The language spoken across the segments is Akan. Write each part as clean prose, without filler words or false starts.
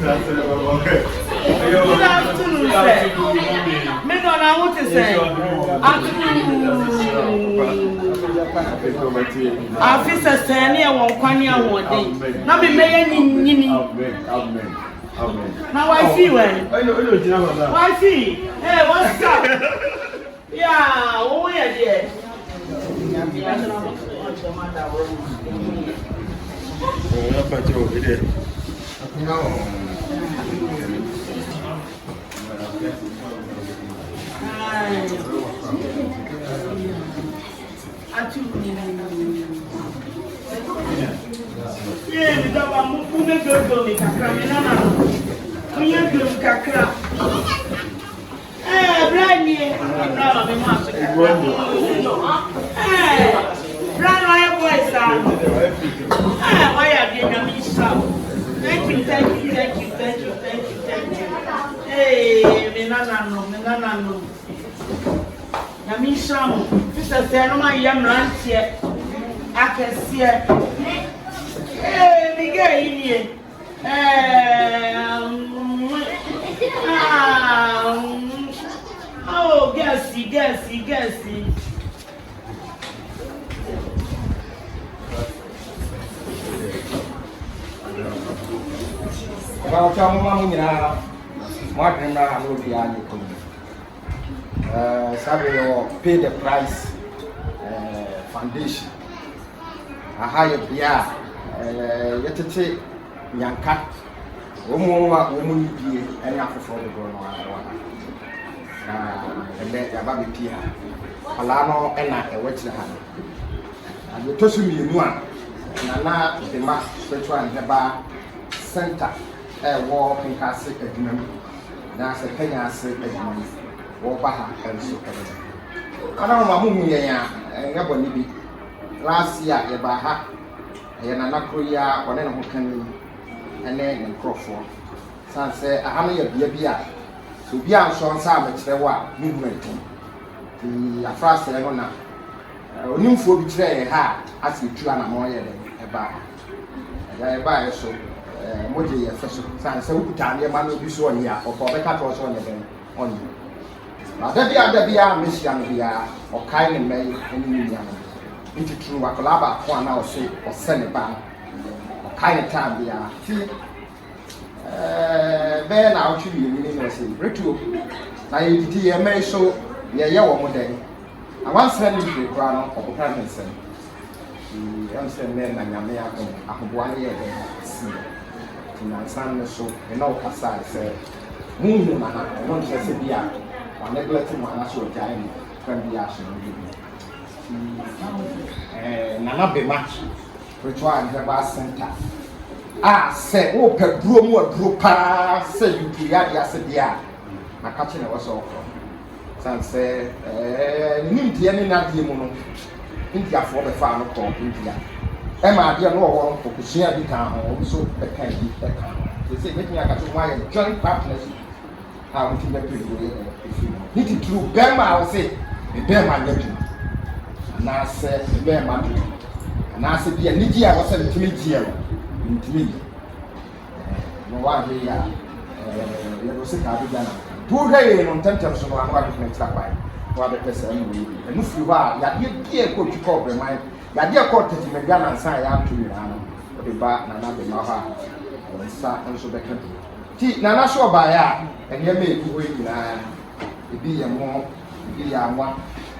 Good afternoon, sir. Me no na what to say. Afisa sani e won kwani awon den. Na me meye nyini. Amen. Now I see when. Why see? Hey, what's up? Yeah, oh yeah, dear. Yeah, the Mukume girl, kakra. Brand boys, why are you doing me so? Thank you. Hey, Menano. Yamisham, Mr. Senoma, young ranch here. I can see it. Hey, Miguel, here. Oh, gassy. Well, tell me, Martin, I will be on pay the price foundation. A higher beer, yet to take Yanka, woman, be any after for the girl. And then a baby Pia, Alano, and I went to hand. And you told me one, and now the mass spiritual and the bar center. War in Castle Edmund, that's a Kenya State Edmund, war Baha and so. I don't know whom and never be last year, a Baha, and an Akoya, or then who can and then in Crawford. Some say, I have a beer. So be out Sean Savage, there were movement. The first Elena, new for betray her as you try more than a bar. I buy so. Moji official san se ukuta man no bi so here or be ka to so on the on na da bia mission bia o kai ne mai eni nia no nti true akola ba ko na o se ne ba o kai ne time bia ti be na o twi ni no se retu na yi ti ye mai so ye wo mo den na wan se ni bi kra no o ko ka ne se am se ne na nyame akoboa ne ye den si San so and no aside say moving man, I want to say be out or neglecting one as your time can be action. Nana Bema, which one have center. Say, oh, per broom or groupa, say you to Yadia. My catching was all from. San say, Nindia, Nina, India for the farm called India. Emma, dear, no one for Kushia become also a candy. They say, making a joint partnership. How would you make it? Need to do Bema, I will say, the Bema, and I said, the Bema, and I said, be a Nidia was a little deal into me. No one here, you will sit out again. 2 days on 10 times on 1 next time. What the person, and if you are, you dear coach, you call my. Yadia court to me Ghana and say I am to you, the bar, Nana Bemaha, and Sa and so beckon. Nana sure by and you may be waiting. Be a more, be a one,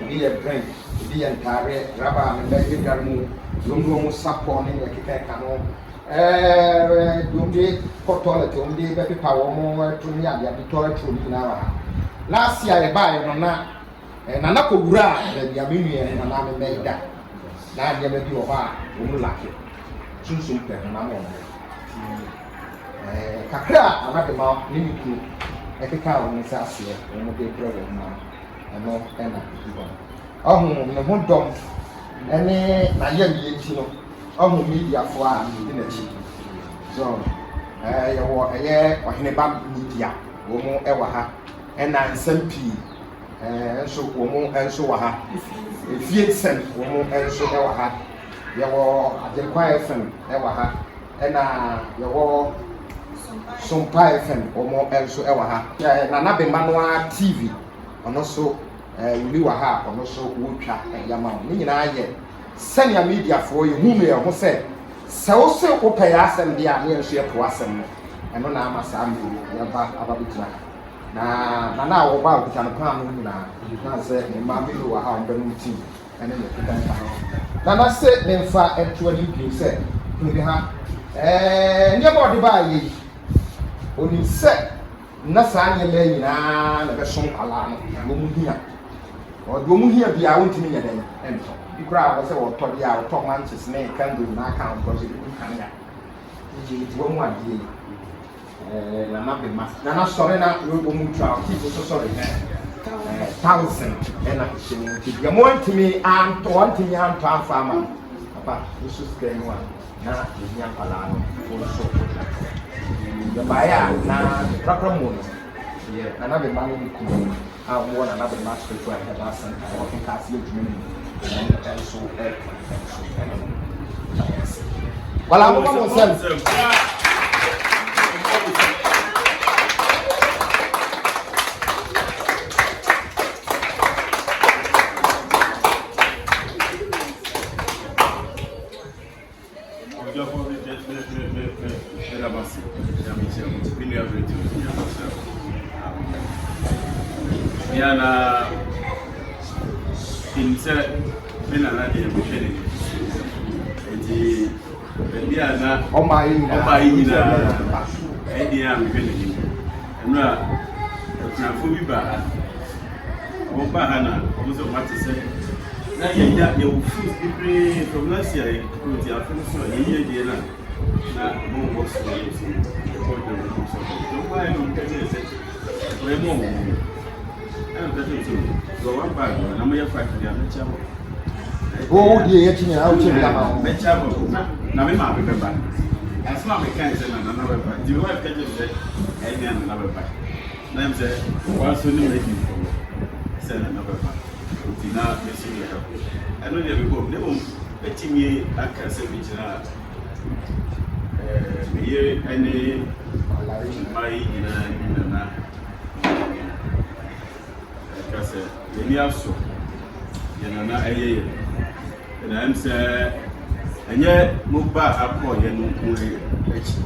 be a drink, be a carrier, rubber, and let you go. Don't support in your cano. Don't be for toilet, only baby power more to me. I have the toilet to me now. Last year I buy Nana and Nana Kura, the Yamini and Nana made that. Now, you may be a bar, you like it. Soon, and I'm on Kakra, I'm at the mouth, Nimiku, every cow in Sassia, and will be a problem now. And no, and oh, no one don't. And then, my young Yitino, oh, media for in the cheap. So, you were a year or in a bad media, woman ever ha, and I'm some pea, and so woman and so ha. If you send woman and so ever had, you were at the quiet film ever had, and you were Sompa FM omo elso ewa ha na na Bema no TV ono so yuli wa ha ono so wotwa yama ni nyina ye senior media for you hu me ho se wo se wo pay asem dia ne enso ye po asem no eno na ama sa mi ya ba ababutina na wo ba okuta no kwa no nyina na se ne ma me wa ha mbe no ti ene ne kuta ka na se ne mfa eto ani bi se ni ha nye bo de ba yi oni se na sa anye le nyina na be son ala no mo hia o do mo hia bia wontimi nya den ento ikura ko se wo to dia wo to manches ne kango na account ko se ku kan ya ji wo mo adie na na Bema na sorry na wo mo twa ki so sorry 1000 ena ki ya mo ntimi am to ntimi am to afama papa yesu skeni wa na nya pala no wo so the baya na program yeah na Bema no ku a wo na Bema spiritual head asan I work in class you and so well I'm going to say Yana inse bena na de bushene enti bia na o ma yi na edi am bene ni enura tunafo bi ba o ba hana o so mate se na ye food people from last year ko ti afun so ye die na mo box so ko de so to ba no kete se we mo go one bag na mo ya factory na chawo go die ye tinya au che bila ma me chawo na me ma be ba asma me kan se na na be ba di wa ka je se e ni na be ba na em se wa so ni me di ko se na be ba ti na me si ya ko eno ye be go ne mo etimi aka se bi jina me ye ene mai na kase yeni aso yana na ayeye na am se enye mo ba akọ ye no kure echi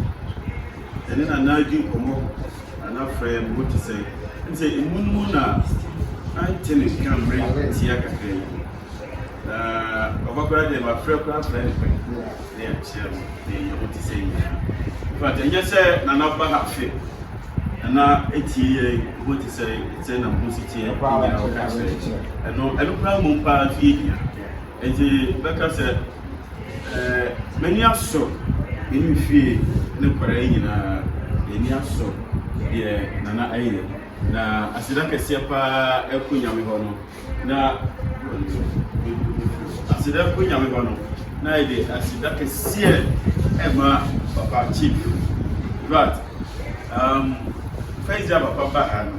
ene na di komo ana frame mo ti say nse imunu na antene camera ti aka kai na obakura de ma friend ne ya chia ne yo ti say but enye se na ba ha fe na eti go ti say na mo si ti eno pra mo pa fi dia enti beka se many aso eni fi ne kwara nyina eni aso ye na aye na asida kese pa ekunya me ho no na asida ekunya me ho no na ide asida kese ema papa chief but Faiza papa ano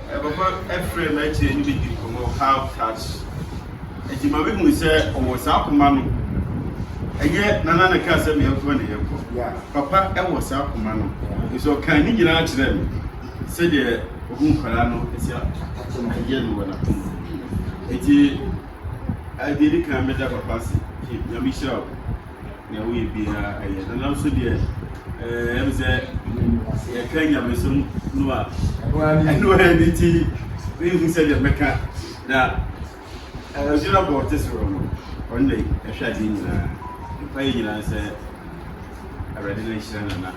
papa Ephraim eche ni bi komo how touch eti ma be mu se owo sa akoma no eye nana na ka se me yakoma ne yakọ papa ewo sa akoma no iso kan ni nyina akire me se de ogun kwara no esi eye no wana eti adiri kan me da papa se ya mi sha ne wo ye bi na eye nana so de emze ya kanya mesum nuwa ni ti we hu se de meka na jira bo tesoro no onde e hwa di nyina pa yi nyina se already na shira na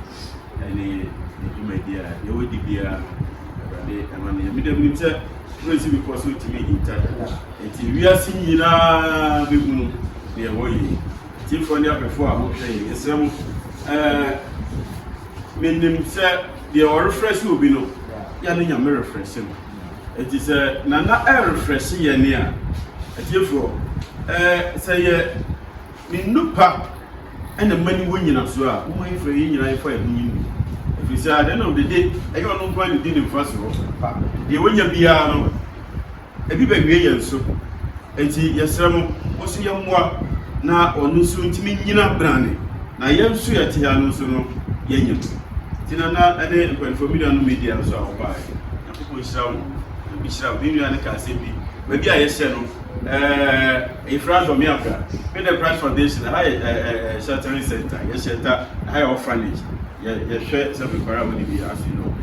ene jumedia ye wodi bia already amane mi dem ni se we si because we ti me intact eti wi asi nyina be gunu ne wo yi ti fo ni afefo a mo hwe esem menim se de or refresh obi no ya no nya me refresh no eti se na refresh ye ne a etiefo se ye minupa ena mani wonyina so a wo man fre ye nyina ifo ya nyini efi se at the end of the day e go no kwa ni di ne faso pa de wonya bia no ebi ba gwe ye nso eti yesrem wo so ye mmoa na onu so ntimi nyina brane na ye nso ye te ya no so no ye nyina Tinana and then for million media so buy. People shout, we shall be and can say me. Maybe I said, in front of Miaka, pay the price foundation, high sheltering center, yes, shelter, high orphanage. Yeah, share some parameter, as you know.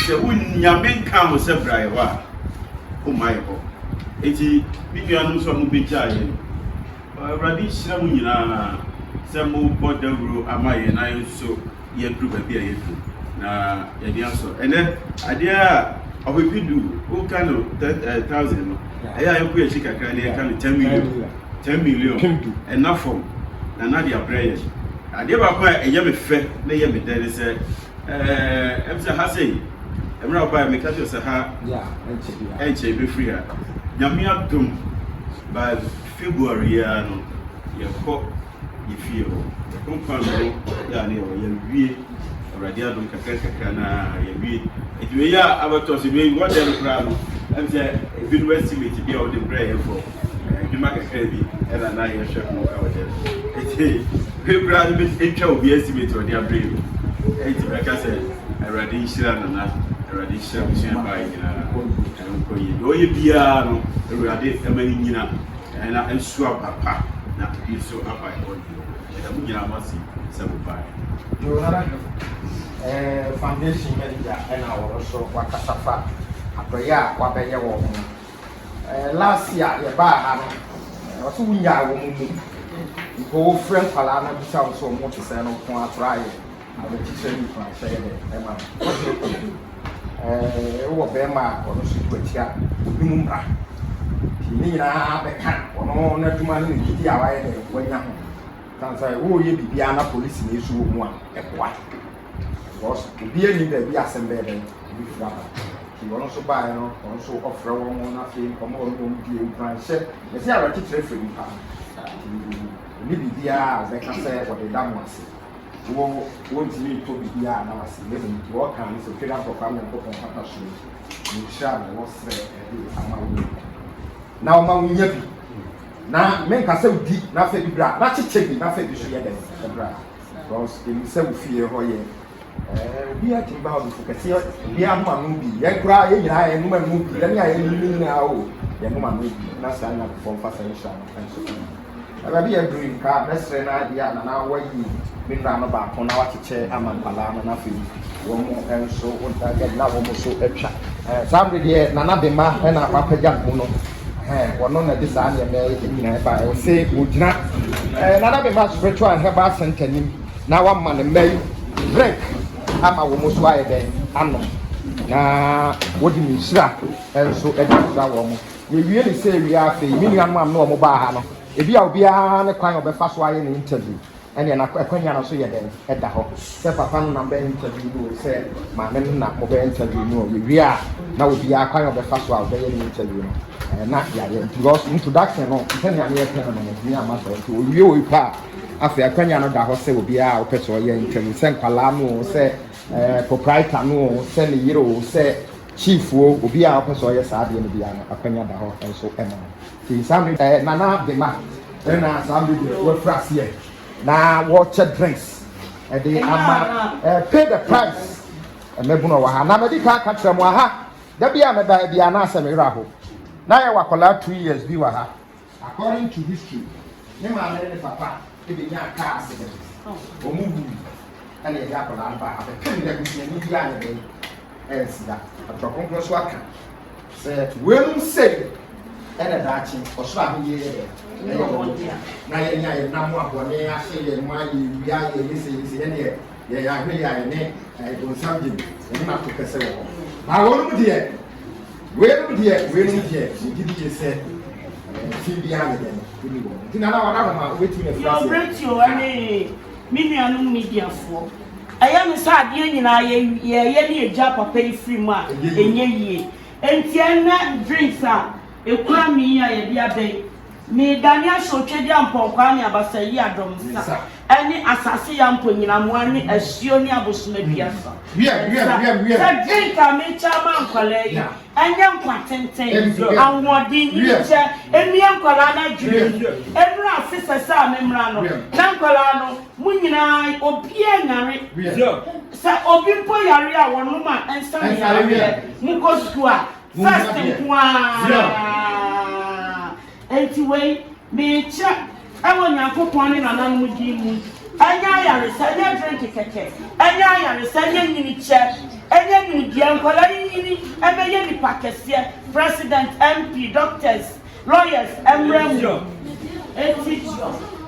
The win Yamen come was a bribe. Oh my God. Eti bibi anu so mu beja ye radi hira mu nyina se mu bodawro amaye na so ye group bia ye do na ye dia so ene ade a obepidu o kan 10,000 no aya ye ku ye chika kan ye kan 10 million enough for na dia prayer ade ba ko eye me fe na ye me dere se emse ha sei emra ba me ka se ha enche be free ha Yamia Dum by February, you cook, you feel, the company, you read, Radiadum Cacana, you read. If you are about to see what they're proud of, and say, if you estimate to be all the prayer for, you make a credit, and I am sure more about it. It's a proud bit intro, we estimate on their brain. It's like I said, a radiation and a radiation by Oye piano, Radi, a many nina, and I swap papa, not be so up by all you. And Muna must see some by. You are foundation manager and our also Wakasafa, a prayer, Wabaya woman. Last year, the bar, was Unya woman. Go friend Palana, sounds so much as I don't want to try it. I will teach you to say it. Bema or no secret here, Lumra. Tina, the cat, or no, not to money, when you're can say, oh, you be Piana police in issue one, at what was to be in the Bias and Bed. He will also buy, also offer one nothing, come on, you can say, the Sarah teacher free. Maybe the hour, they can say what the dam was. Won't need to be here and I was living to work and so figure out family and open partnership. You shall was now, Mamma Yappy. Now, make us so deep, nothing bra, not to check it, nothing to share them. Because in self fear, we are to bow to Cassia, we are one movie, I cry, I am one movie, then I am now, the woman movie, not stand up for fashion and so on. I will be a dream car, let's say, idea, and now what you. Been round about on our chair, I'm an alarm and nothing. One more and so what I get now almost so extra. Somebody here, Nana Bema, and our Papa Jamuno. One on the design, if I will say, would not. Nana Bema spiritual and have us sent him. Now I'm man and may break. I'm almost wired then. I'm not. Now, what do you mean, slap? And so extra woman. We really say we are the million man no mobile. If you are beyond a kind of a fast wire in interview. And then I can't say at the house. Step up on number interview, said, my name not mobile interview. No, we are now we are kind of the first one day interview. And not yet because introduction on 10 years near matter to you part after a Kenyan the house will be our petrol interview. Send Palamo, say proprietor, no, send a euro, say chief will be our petrol. Yes, I didn't be a Kenya the house and so Emma. See, somebody, Nana, the man, then somebody will fast here. Now watch your drinks and they pay the price and maybe no one. Now maybe can't catch them. Waha, there be a answer. Miraho. Now I work a lot 2 years. Be waha. According to history, name my name Papa. If you can't cast it, or move and you have a lamp. I think that we can be young again. And see that a drop plus worker said, "Will say." And a daching or swapping here. Now, I know what they are saying. Why you are listening here? They are really I don't something. You have to pass away. I won't be here. Where would here? Where would here? You did just say, feel behind them. Now, waiting a flash. Break you any million media for. I am sad, and I a job pay free man in ye. And Tiana drinks are. Ekura mi ya ye bia be me Daniel so twede ampokwa ne abasa yi adom sa any asasi ya mponyina mwani asio ni abosoma biasa sa drink a me chama nkwala yi anya nkwatenten awodi ni che emia nkwala na dwiri emra afisa sa memra no na nkwala no munyina obia nyare sa obi mpo yare a wonoma ensa yare mukosu a first kwa anyway me cha awo nyankopon ni nanan mu di mu anya yare sa nya drink keke anya yare sa nya nyini che anya nyini di ankola nyini emeye ni pakese president MP doctors lawyers emrem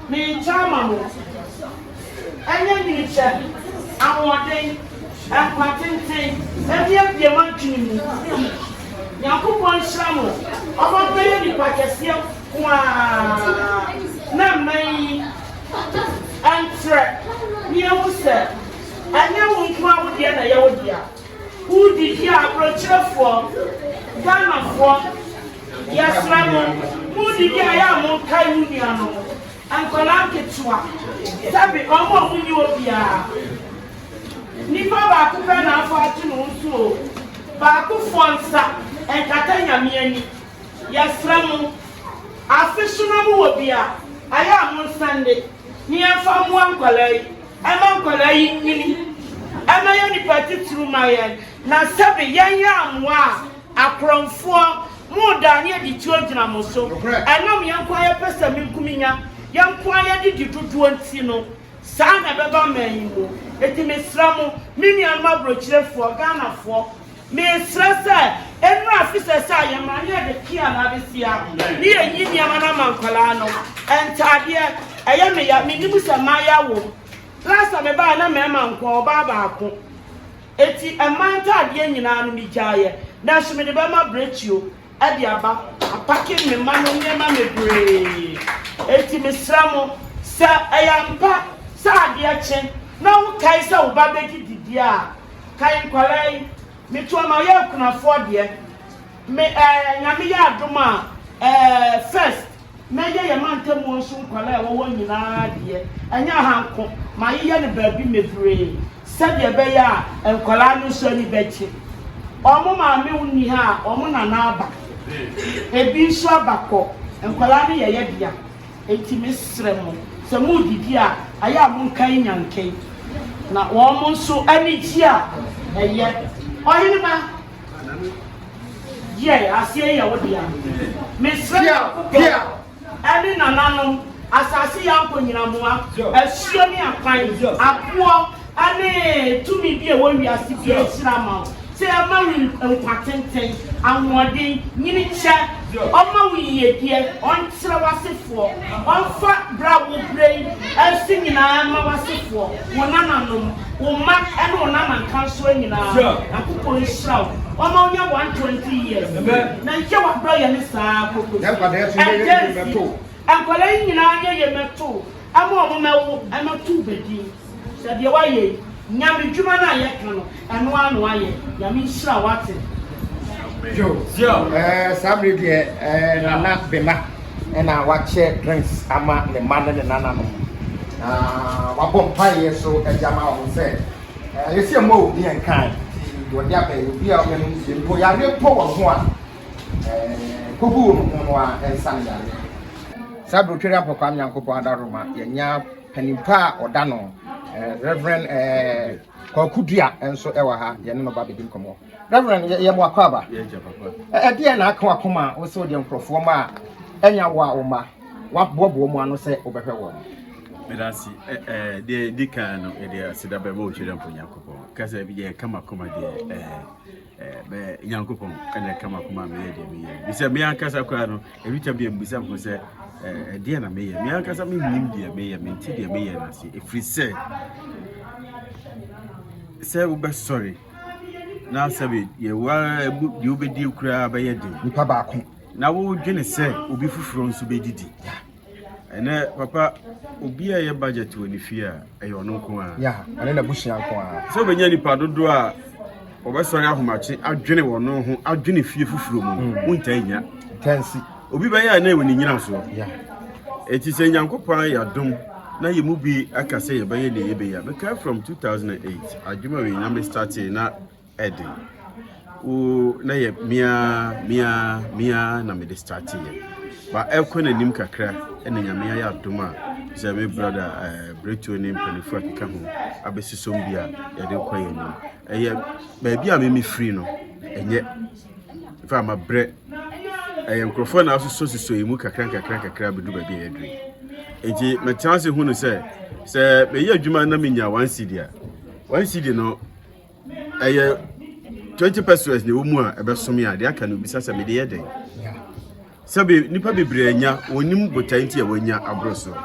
me chama mo anya nyini che awoden akwatenten ebie mantini mu nyankopon shramo obabeye ni pakese kwa na mai antre ni awuse anya wonku awode na yawodia udi dia aprochefo Ghana fo yasramo udi dia ya mo kai uni ano ankola ketwa sabi omo munyi obia ni baba ku pe na afọ atu no nso ba ku fo nsa enkata nyame ani yasramo afisuna mu obia aya mo sande ni afa mu ankwalai ama ankwalai nyini ama yo ni patitru mayen na sabe yen ya amwa akronfo mu da ne di tuogina mo so anam yankwa ya pesa minkuminya yankwa ya di dudu nti no saa na beba man mu eti mesramu mini anma brochirefo Ghanafo me stressa enu afisa sa ya mani de kia na besia ni eyi ni amana mankwala no entade eye me ya minimu se maya wo last me ba na me manko ba ko eti amanta de nyina no mi jaye na so me de ba ma brechio ade aba apake me manu nyema me bre eti mesramu sa ayampa sa de achen na wo kai sa wo ba be didi a kai kwalai me to ma ya kunafo de me nyame ya adoma first me ye mantemu nso kwala wo nyina de anya hanko ma ye ne baabi mefure sabe be ya enkwala no so ni bechi omo ma me unni ha omo na na aba ebi nso abakọ enkwala no ye dia enti mesremo se mu didi a aya mo kan nyanke na wo mo nso ani ji a eye oyinma ye asie ya wodia mesremo ani nanano asasi ya nkonyina moa asuo ni akwan apo ani tumi bi e wo wiase bi ehira ma se ama wi nkwatenten anwode nyini che oma wi yedie on tira wasefo on fa bra wo brain asinyina ama wasefo wonananom wo ma ene wonana kanso nyina akopon hiraw oma onya 120 years na nke wa bra ye ne saa kokko ankwala nyina anya ye meto ama omo amato bedi se de wa ye nyame dwuma na ye kan no eno anu aye nyame hira wate sabri de nana Bema na wache drinks ama ne manne ne nana no wabom paye so ejama ho se yesi mo bi enkan do dia be bi a me no mpo ya re po wo ho a kobu no a ensan ya sabri twere apokwa nyankopo adaroma yenya panimpa odano Reverend Kokudua enso ewa ha ye no ba bedim komo Reverend ye mo akwaba ye je papa de na aka akoma wo se odi nkrofo ma enya wo a wo ma wa bobo mu ano se obehwe wo medasi de dika no de sida be mo chire mpo nyakopo kasa bi je kama koma de be nyakopo ene kama koma me de bi se me ankasa kwa no ebita bi mbisa mpo se de na me ye me ankasa me nim de me ye me ti de me ye na se efri se ube sorry na sabi ye wa di obedi kura ba ye di nipa ba ko na wo dwene se obi fufuro nso be didi ene papa obi a ye budget woni fie a e yo no ko a ya ane na bushia ko a so benya nipa dodo a obe sorry ahomache adwene wono ho adwene fie fufuro mu wonta nya tensi obi ba ya na woni nyina so ya eti se nyankopon ya dom na ye mu bi aka say ye baye ne ye be ya because from 2008 adwuma we na me started na Eden o na ye mia na me start ye ba ekọ na nim kakra ena nyame ya adoma say me brother breakthrough name penifo akeka ho abesisom bia ye de kọ ye nim eye ba bia me free no enye fa ma bre microphone na so yimu kakra bedu ba bia edri eji me chance hu no say be ye adwuma na me nya 1 CD a 1 CD no 20 pesos ne wo mu a ebe som ya de aka no bisa se me de ye den sabe nipa bebre anya onim botanti ya wanya abroso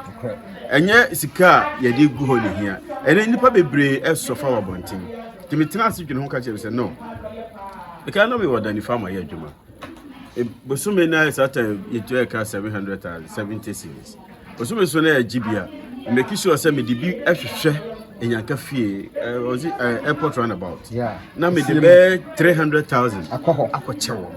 enye sika ye de gu ho ne hia ene nipa bebre esofa wa bontin timi trans dwene ho ka che se no e ka no me wodani farmer ye adwuma bosume na sata ye to ka 770 cedis bosume so na gibia make sure say me de bi ehwehwe enyanka fie ozi airport runabout na me de be 300,000 akochewo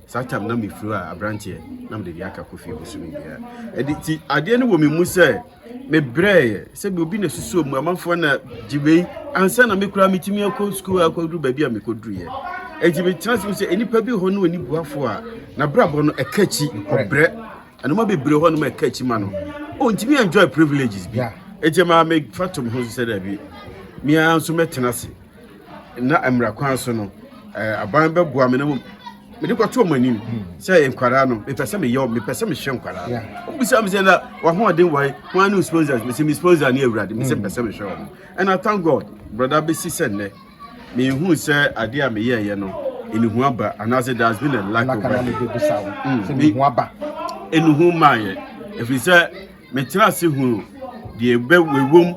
sata na me fru a abrantie na me de aka kofi bosume bia editi ade ne wo me mu say me breye se bi obi na susu mu amanfo na gibei ansa na me kura metimi akọ school akọduru ba bia me koduru ye ejibe chance say enipa bi ho no ani buafo a na brabo no ekachi obre anoma bebre ho no ekachi ma no o ntimi enjoy privileges bi ejema me fatum ho say da bi mi anso metenase na amra kwan so no aban be bua me na me de kwato manim say enkwara no me pese me yo me pese me hwe enkwara o bisa me say na wa ho den wai one no sponsors me say me sponsor na eurade me say pese me hwe and I thank God brother be si said ne me hu say ade a me ye no enihu aba and as there has been a lack of enihu aba enihu maye if we say me trust hu de be wewom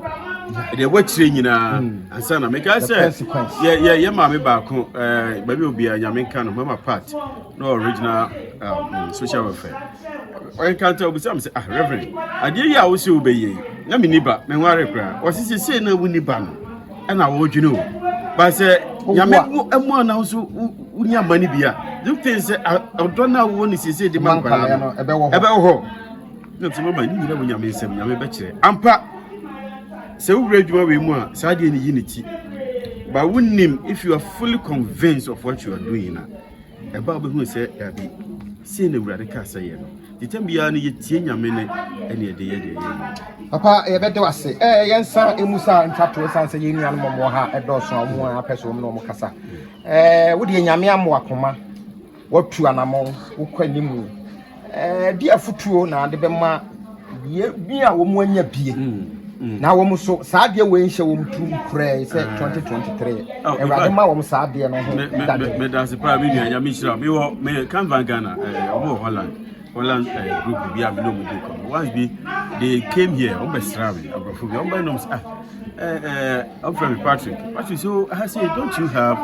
de wachire nyina ansa na me ka say ye ma me ba ko ba bi obi anyame kan no mama part no original social welfare o kan ta obi say reverend ade ya wo se obeye na me niba me nware kra o sisi na wu niba no na wo dwunu ba say nyame emu na so unya mani bia you think say odo na wo ni sisi de man kwala no ebe wo ho no so mama ni nyina wo nyame nsem nyame be kire ampa se wo redwuma we mu a sa de ni unity but wunnim if you are fully convinced of what you are doing na eba be hu say abi see na wurade ka say ye no ditambia ni yetie nyame ne ene ye de papa e be de wase yensa emusa ntwato sanse ye nua no mo ha edoso omo a peso no mo kasa wo de nyame amo akoma watu anamon wo kwanimu di afutuo na de be ma bi a wo mu anya bie na wo mu so saade we nhye wo mtum kure se 2023 ewade ma wo mu saade no ho me da se pa mi nua nyame hira me wo me kan van Ghana omo Holland group bi am no mu do come once be they came here on be strabe abrofo bi on be no I'm from Patrick so I say don't you have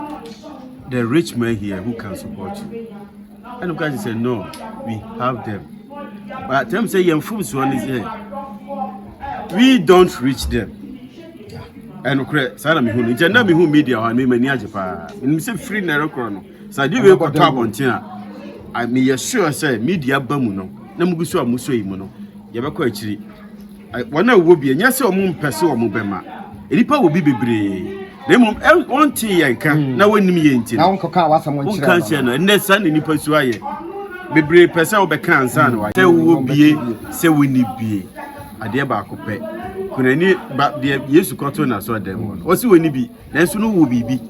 the rich men here who can support you and the guy said no we have them but them say yem fools one is here we don't reach them and okre sana me hu no je na me hu media ha me mani age pa me say free na record no sa di we ko top on tia I me sure say media ba mu no na muguso amuso yi mu no ye be ko akiri wona wo bi enya se o mu mpese o mu bema enipa wo bi bebre na mum won ti yanka na wonim ye nti na won ko ka wasam won kire na won kan se na nipa su aye bebre pese wo be kan sa na wa se wo bie se woni bie ade ba akopɛ kunani ba de Yesu kɔto na so dem won o si woni bi na nso no wo bibi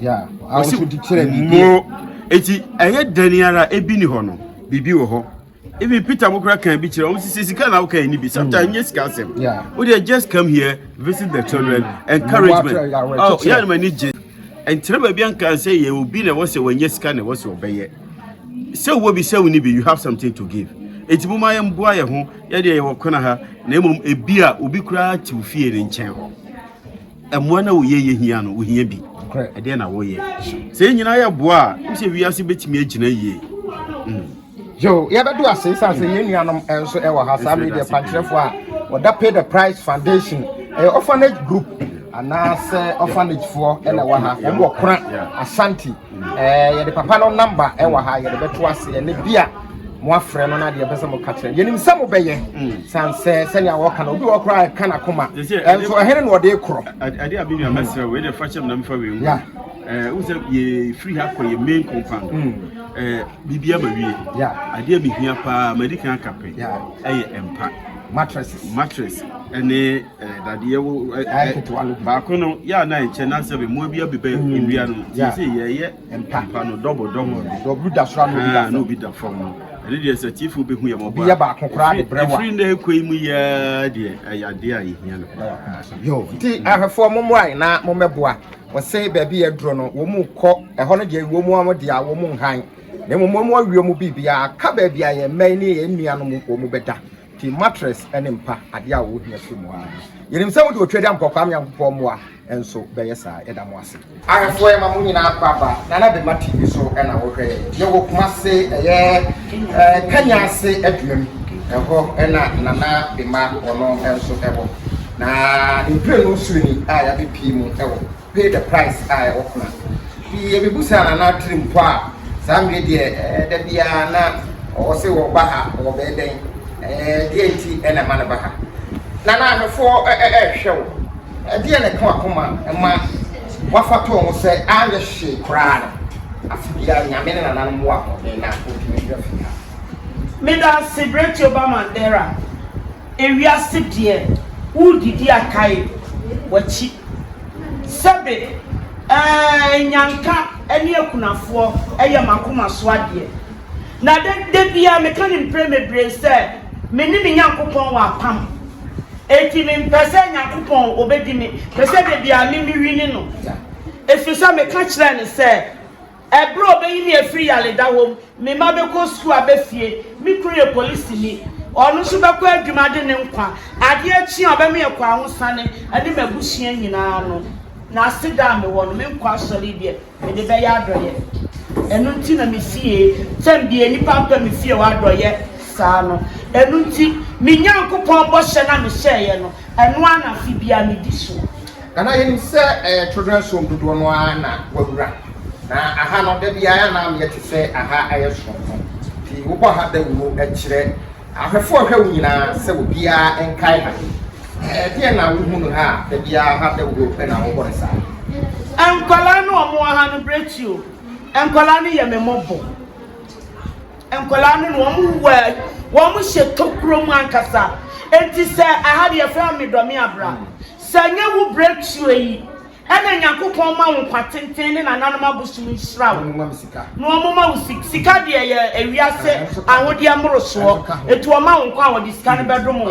o si di kire bibi eti ɛyɛ daniara ebi ni hɔ no bibi wɔ hɔ even Peter mokra kan bi kire o si sika na wo kan ni bi sometimes yes ka asem we dey just come here visit the children encouragement oh yeah man ni je entre ba bi anka say ye obi na wo se wanye sika na wo se obeye say wo bi say woni bi you have something to give eti mo mayem boa ye ho ye de ye wokona ha na emom ebi a obi kura ti ofie ne nchen ho emo na wo ye hia no wo hia bi e de na wo ye say nyina ye boa wo se wiase betimi agina ye yo ye bedu ase say ye nuanom enso e wo ha sa media pantrefo a oda pay the price foundation orphanage group anase orphanage for ela wa ha e wo kora Ashanti ye de papa no number e wa ha ye de beto ase ne bia mo afre no na de pese mo catch yenim se mo beye sanse se nya wo kana obi wo kra kana koma enso ehere no de kro ade abi nua mesra we de fachem na mfa we hu wo se ye free hakọ ye main compound bibia ba wie ade abi hia pa medical akape empa mattress ene dade wo ba ko no ya na enche na se be mo bi abebe ewia no se ye empa no double dasra no bi da from no ade de se chief be hu ye mo ba ba kokora de brewa free na ekoi mu ya de ayade ayehia no yo ti ahefo mo mo ai na mo meboa wo se ba bi edro no wo mu kọ eho no de wo mu amode a wo mu nhan na mo mo awie mu bibia ka ba bia ye man ni ye nua no mo ko mu beda ti mattress ene mpa ade a wo hia so mu a yerim se wo de otwedi amkokwa am yankopɔ mo a enso bɛyɛ saa ɛda mo ase ahefo e ma mo nyina akwa na Bema TV so ɛna wo hwɛ ye wo kuma se ɛyɛ kanya ase aduam ɛhɔ ɛna Nana Bema ono enso ɛwɔ na impre no suruni a ya be pii mu ɛwɔ pay the price a ɛwɔ kuna bi e bibusa na trimpo a saa mwe de da bia na o se wo ba ha wo be den DNT ena ma na ba ha na ahefo hwe wo dia na kan akoma ma wafato wo se anye hye kra afibia nyame na nanan mo a na otumi grafika me da celebrate Obama Mandela ewia sidie udidi akai wachi sabe nyanka eni akunafo eye makoma so ade na de bia me kan impre me bre se me ni me nyankopon wa pam eti me mpese nyankopon obedi me pese de bia me wini no efisa me ka kire ne se ebro obeyi me afiri yale da hom me ma be ko school abefie me kure police ni onu so be ko adwuma de ne nkwa ade achi obe me ekwa ahosane ade mabusia nyina no na sida me wono me nkwa sori de me de be ya adoye enu nti na me fie sem de nipa pa me fie wa adoye saa no enu nti me nyankopon bo hye na me hyeye no enu ana fi bia me di so kana yen se children's home dodo no ana wawura na aha no de bia ya na me yete se aha aye so ti wo bo ha da wo akire ahwefo hwa wo nyina se wo bia enkai ha dia na wo hu no ha de bia ha da wo na wo bo sa enkola no omo ha no bretio enkola no ye me mobo enkola no omo wo mo hye tokuro mu ankasa enti se aha de fa me do me abra sanya wo bretio yi ena nyakopon ma wo kwatenten ne nananom abusum nhirawo no omo ma wo sika de ye ewiase ahode amoroso etu o ma wo kwa wo disika ne bedroom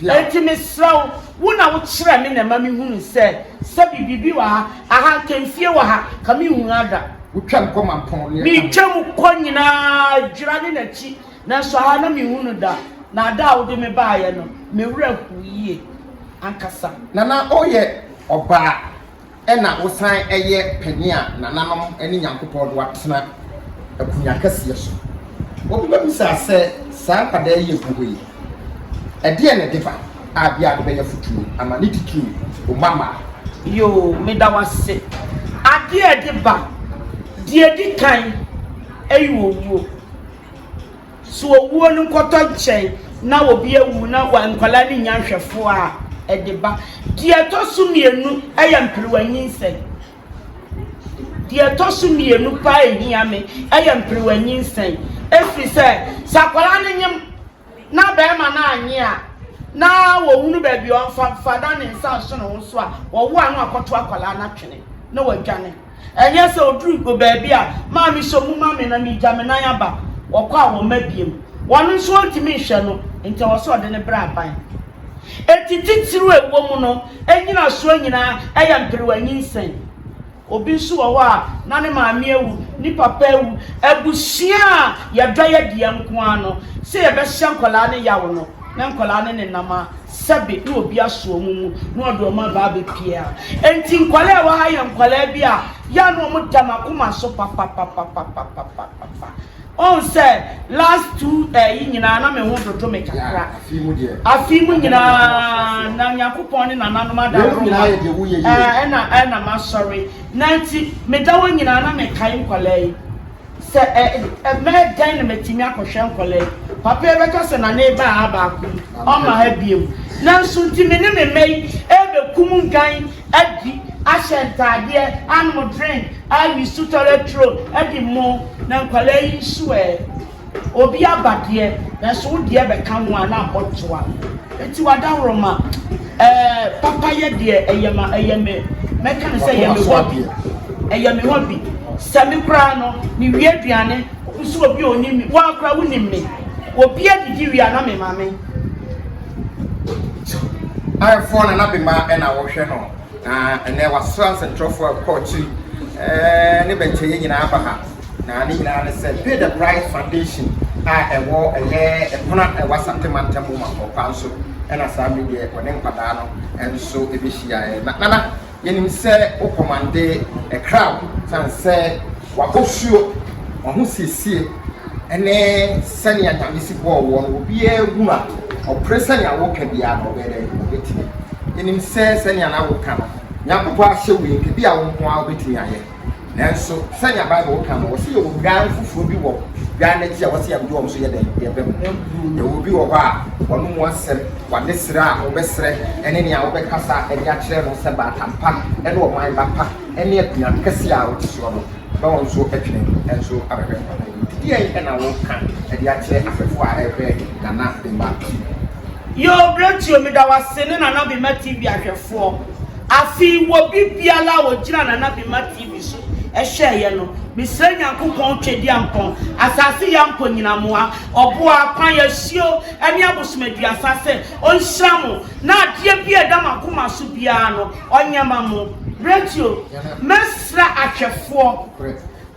enti mesrawo wo na wo kire me na ma me hunu se bibibi wa aha kemfie wa ha ka me hu ada wo twam ko mampon ne mi twam ko nyina dwira ne nachi na so ha na me hunu da na da wo de me baaye no me wura huye ankasa na oye oba ena osan eye penia nananom eni nyankopɔ do atena akunya kase so obi ba bisa se saa kada ye buhoyi ede ne deba abia de be yafutuo ama ne titru o mama yo me da wase ade deba die di kan ayi owo so owo no nkoto nchen na obi awu na wa nkwala ni nyanhwefo a edeba die to sumienu ayampriwanyi nsen die to sumienu pa ehiame ayampriwanyi nsen efi se sakwala ne nyem na Bema na anyi a na wo hunu ba bi on fada ne nsa so no so a wo wo anu akoto akwala na twene na wadwane enye se oduru go ba bi a ma mi so mu ma me na mi jame na yaba wo kwa wo mabiem wonu nso otimi hwe no enti wo so de ne bra ban etititiru ewo mu no enyina so nyina ayampriwanyi nsen obi nso wo a na ne maame ewu ni papa ewu abusia ya dwaye die nko ano se ye be hye nkola ne yawo no na nkola ne nama sabe ni obi aso mu no odo ma ba be pia enti nkola wa ha ye nkola bia ya no mu dama kuma so papa on say last two nyina na me ho dodo me kakra afimu nyina na nyakopon ne nananom adaro na ma sorry 90 me dawo nyina na me kai nkola yi se me dan na metimi akohwe nkole papa e beka se na neighbor abaku o ma ha biem na nso ntimi ne memei e be kum ngan adi Ashanti animal drink I use to tro adi mo na nkole yi suwe obi abade na so de be kan ho na abotwa enti wada roma papa ye de eyeme meka ne say yeme hobby eyeme hobby sami kra no mi wie aduane so obi oni mi wa kra woni mi obi adidi wi ana me mame I phone na Bema na wo hwe no and there was France and trophy coach ne benche ye nyina aba ha na ne nyina ne say pay the price foundation ewo pona wasantemantamu makopa nso ena saa media wone nkwada no enso ebehia na yenim se o commande a crowd san se wakosuo oho siesie ene sani anyamisi bo wo no obi ehu a opresa nya wo ka bia no bere betimi yenim se sani ana wo ka no nyakopo ahye wi nke bia wo ho a betimi aye nanso sani Bible ka no wo se yo gan fufuo bi wo gan na tia wo se yabdo wo so ye den ye bem ye wo bi wo ba wono mo asem wane sra wo besre ene ne a wo bekasa ene a kire no se ba tampa ene wo man ba pa ene akua kase a wo tiso no ba won so atwene enso abehwe didi ai na wo ka ene a kire afefo a ebe na Bema yo bretio me da wasene na Bema TV ahwefo afi wo bibiala wo gina na Bema TV so ehye no misre nyankopon twedi ampon asase yampo nyina moa oboa kwan yasio ene abosomadu asase onhyamo na ade bia da makoma so bia no onyama mo radio mesra ahwefo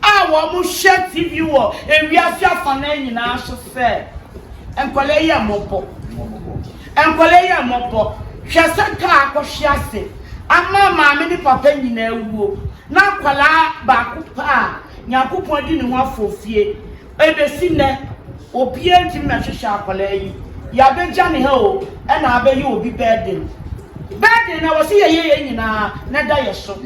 a wo mo hye TV wo ewiase afana nyina so fe enkole ye mopo hwese ka akohwiase ama maame ni papa nyina ewuo na kwala ba kupa nyakopon di ne ho afofie ebesi ne obi enti mehwehwe akwala yi ya beja ne ha o na abeyi obi birthday na wose ye nyina na da ye so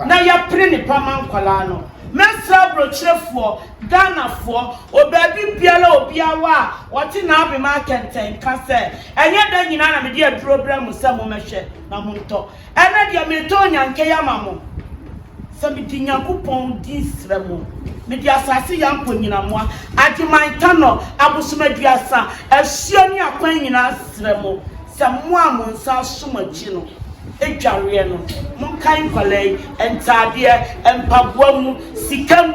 na ya pre ne pa man kwala no mesra brochirefo Ghana-fo obabi biala obiawa wote na Bema kenten ka se enye da nyina na me de aduro bra mu se mo mehwe na mo nto ene de me to nyanke ya mamo se me di nyankopon di sremo me di asase ya mpo nyina mo agimanka no abosomadu asa asuo ni akwan nyina sremo se mo amonsa somachi no edware no mo kan kwalai entade empaboamu sikam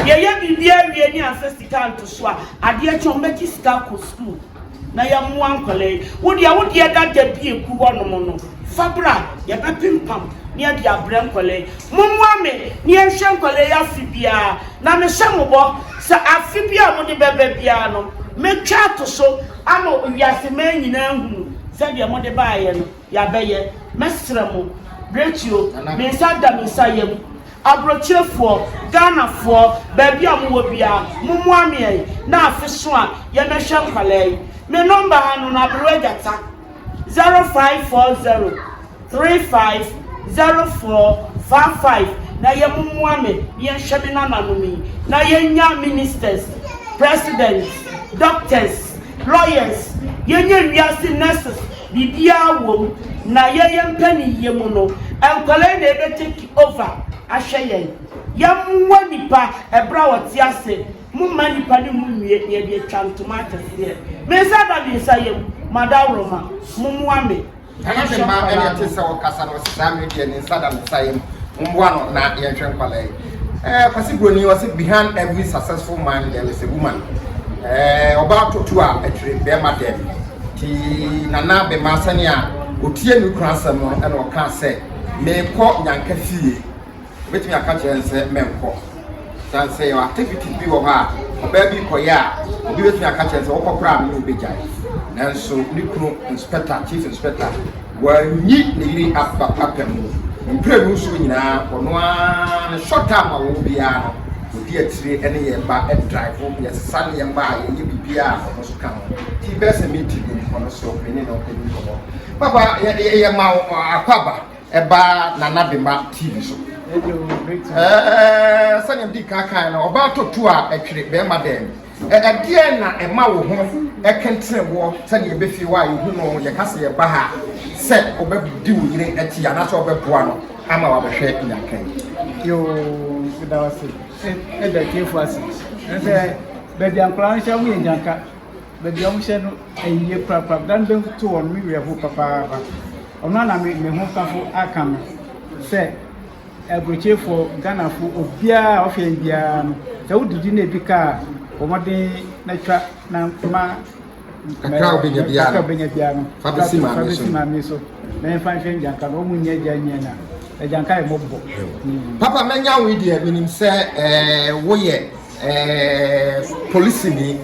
ye bibia wie ni asa sika ntoso a ade chon meki sika ko school na ya mo ankwalai wodi da bi eku wonom no fabra ye bepimpam ni ade abrem kwalai momwame ni ehwe kwalai afibia na me hyemobo sa afibia mo de bebe bia no metwa toso ama wiase man nyina hu se de mo de baaye no ya beye mesremo bretio me sada me sayem abrochefo Ghana-fo baby amwo bia momwame na afeso a ye mehwe nkwalai me number hanu na brojata 0540 350455 na ye momwame ye hwebe na nanomi na ye nya ministers presidents doctors lawyers ye nya wiase nurses bibia wom na ye mpani ye mu no enkwalai na ebe take over ahwe yamwa nipa ebra woti ase mumma nipa ni munwie ye de twantoma atase mesa da bi sayem madawroma mumwame ana Bema ene tese wo kasa no social media ni sada sayem mumwa no na ye hwe nkwalai kwasi broni was behind every successful man there is a woman oba totu a etire Bema dem ti nana Bema sane a otie nu kransam no ene o ka se me ko nyanka fie betimi aka chense menko dan say your activity bi wo ha oba bi ko ya obi betimi aka chense wo kokora me obejai nanso ni kunu inspector chief inspector wa nyi ne yiri apam mpre nu so nyina ono a short time wo bia odi atire ene ye ba drive wo bia sane ye ba ye bibia ono so kan ti best meeting ono so peni no peni ko baba ye ma akwaba eba Nana Bema TV so Sani di kaka na oba to to a etwere Bema dem die na ema wo ho ekentene wo sani e befi wa yehu no ye kase ye ba ha se obedi wo yire ati ana so obeboa no ama wa behwe nyakan yo dawase da kefu asi nse bedi ankran sha mu nyanka bedi am she no ayi prapra dan ben to won mi we ho papa ona na me ho kafo aka me se ebroche for Ghana for obia ofien bia no se wudidi na ebika omode na twa na ma akra obenya bia no fabisi ma me so na fan fan janka no mu nya ja nya na e janka e mobbo papa menya we dia minim se wo ye police ni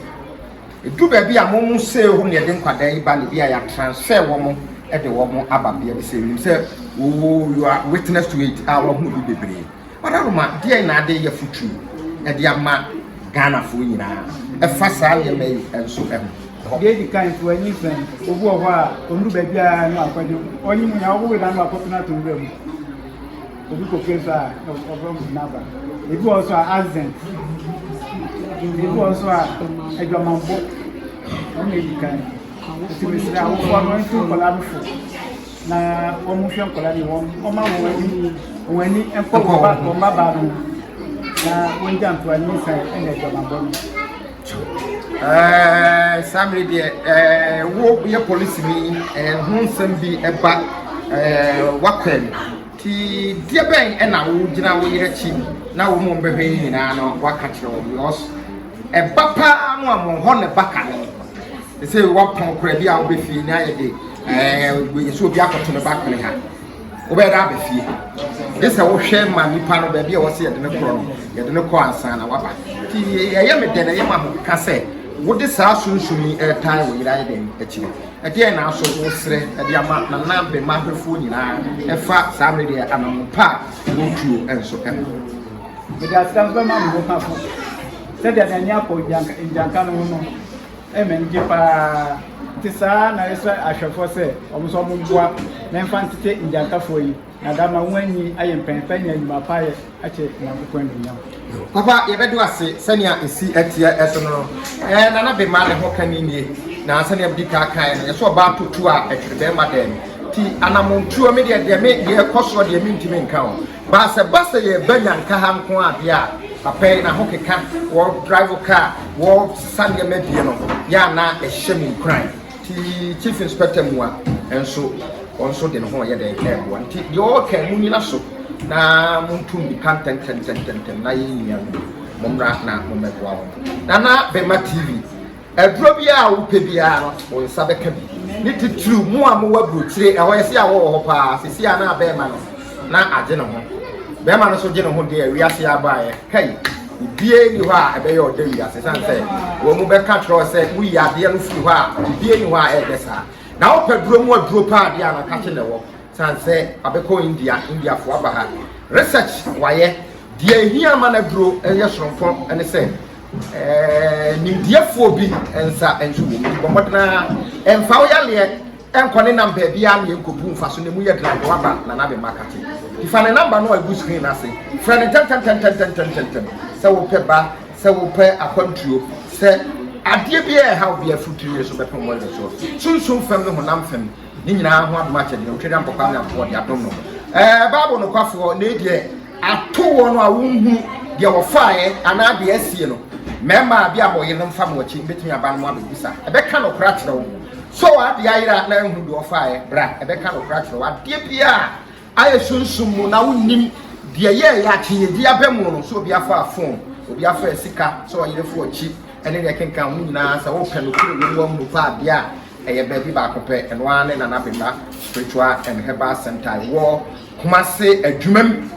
du ba bia mo mu se ho ne de nkwadan ba ne bia ya transfer wo mo e de wo mo ababia bi se minim se you are witness to it our who be bebre odaroma dia na de ya futu e de ama Ghana fo nyina e fa sa ye me enso em dia di kan fo anyi friend obu oho a ondu ba bia no akwajo onyi mu na obu we na no akopina to nwe mu obi ko kesa problem naba ebi also accent ebi also ejomambo on me di kan ti me sira wo fo no ntu kola befo na omu hwe nkola ni won o ma woni enko ba ba no na wonja nto ani sai ene ejomambo no samre de wo ye police ni hunsem bi eba wakwen ti die ben e na wo gina wo yire chi na wo mo mbehwe nyina no waka kire wo because eba pa no amon ho ne baka ne say wo pon kura bi a wo be fie na ye de we so bi akoto ne baka ne ha wo be da be fie this wo hwe ma nipa no ba bi a wo se ye de ne kro no ye de ne ko ansa na waba ti ye me de na ye ma ho ka se wo de sa sunsumi tan wo yira ye de akire ade na aso wo sre ade ama na Bema hwefo nyina efa samre de amampa wo tuo enso em be da stand ba ma mo ka fo se de na nya ko janka no no e men je pa ti sa na eso ahwefo se omo so mo bua na infantite janka fo yi na da ma wanyi aye pempen nya nyuma pa ye ache na ko ndunya papa ye bedu ase sania esi atia eso no na Bema le ho kanini na sania bi ka kan na so ba tutu a etwere Bema dem ti anamontuo me de me de koso de me ntimi nka ho ba se ye banya nka ha nko a bia papa na ho keka wo drive car wo sania me die no ya na ehye kran ti chief inspector muwa enso onso de no ho ye de ebo nti de o ka mu nyina so na muntu bi kan ten na yinya momra na momegwa wo na Bema TV edro bia wo pe bia no wo nsa beka bi ni titru mu a mo wabro kire e ho yesi a wo ho pa sisi a na Bema no na age no ho Bema no so je no ho de wi ase abae kai bie ni ho a ebe ye oda wi ase san se wo mu beka tro se wi ya de no fu ho a bie ni ho a e desa na wo pe dro mu adro pa de na ka kile wo san se abeko India fo aba ha research waye de hia ma na dro e ye soronfo ene se nimdiefo bi ensa enso wo mu bomodna emfa wo yale enkone number bia na enkopu mfa so ne mu ye drive waba na Bema kate ifane number no agu screen ase friend ten se wo pe ba se wo pe akwantuo se ade bia ha wo bia futuri so be pe mo le so sunsun fam no honam fam ni nyina ho adoma che de ntweda mpokwa na po de adom no babu no kwafo na die ato wo no a wonhu de wo faae ana de asie no mema bia mo yelem fam wo chi betumi aban mo abisa ebeka no kra kire wo so ade ayira na hu de wo faae bra ebeka no kra kire wo ade bia aye sunsun mu na wonnim de ye ya kinye di abemu no so bia fa phone obi afa sika so yire fo chi ene de kenkan mu nyina sa wo pe no kure wo mu fa bia eye baby ba ko pe eno ane na Bema spiritual and herbal center wo kumase adwumam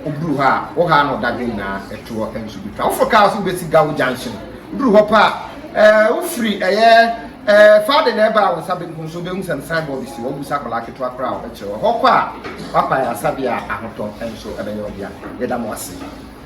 obru ha wo ha no dagwe na eto enso bi fa wo ka so besi gawo junction obru ho pa wo free father na ba wo sabe nko so be hu san bo bi si wo bu sakola keto akra wo che ho kwa papa ya sabia ahoto enso ebe yo dia ye da mo ase